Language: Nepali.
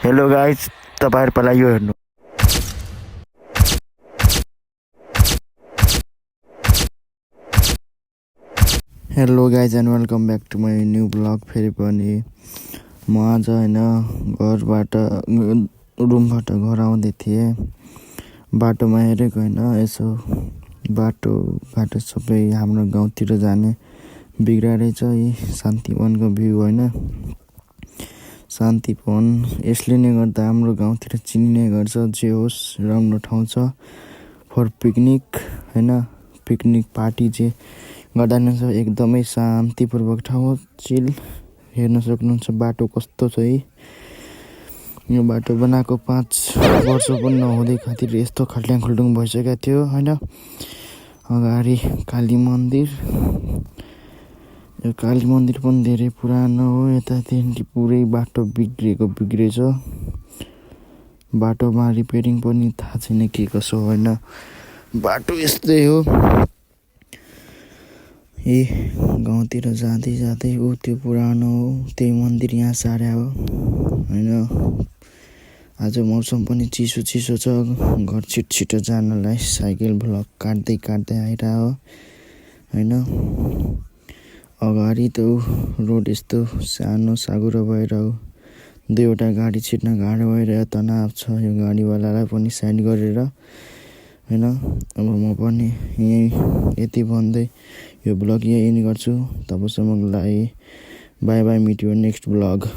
हेलो गाइस, तपाईँहरू पहिला यो हेर्नु। Hello guys and welcome back to my new blog. फेरि पनि म आज होइन रुमबाट घर आउँदै थिएँ। बाटोमा हेरेको होइन, यसो बाटो सबै हाम्रो गाउँतिर जाने बिग्राएछ। यी शान्तिवनको भ्यू होइन, शान्तिवन। यसले नै गर्दा हाम्रो गाउँतिर चिनिने गर्छ। जे होस्, राम्रो ठाउँ छ फर पिकनिक होइन, पिकनिक पार्टी जे गर्दा छ। एकदमै शान्तिपूर्वक ठाउँ हो, चिल। हेर्न सक्नुहुन्छ बाटो कस्तो छ है। यो बाटो बनाएको 5 वर्ष पनि नहुँदै खातिर यस्तो खल्ट्याङ खुल्टुङ भइसकेको थियो होइन। अगाडि काली मन्दिर, यो काली मन्दिर पनि धेरै पुरानो हो। यतादेखि पुरै बाटो बिग्रेछ। बाटोमा रिपेयरिङ पनि थाहा छैन के कसो होइन। बाटो यस्तै हो। गाउँतिर जाँदै जाँदै त्यो पुरानो हो, त्यही मन्दिर यहाँ सार्या हो होइन। आज मौसम पनि चिसो छ। घर छिटो जानलाई साइकल भ्लग काट्दै आइरह हो होइन। अगाडि त रोड यस्तो सानो साँघुरो भएर हो, 2वटा गाडी छिर्न गाह्रो भएर तनाव छ। यो गाडीवालालाई पनि साइड गरेर होइन। अब म पनि यति भन्दै यो ब्लग यही एन्ड गर्छु। तबसम्मको लागि bye bye, meet you next blog.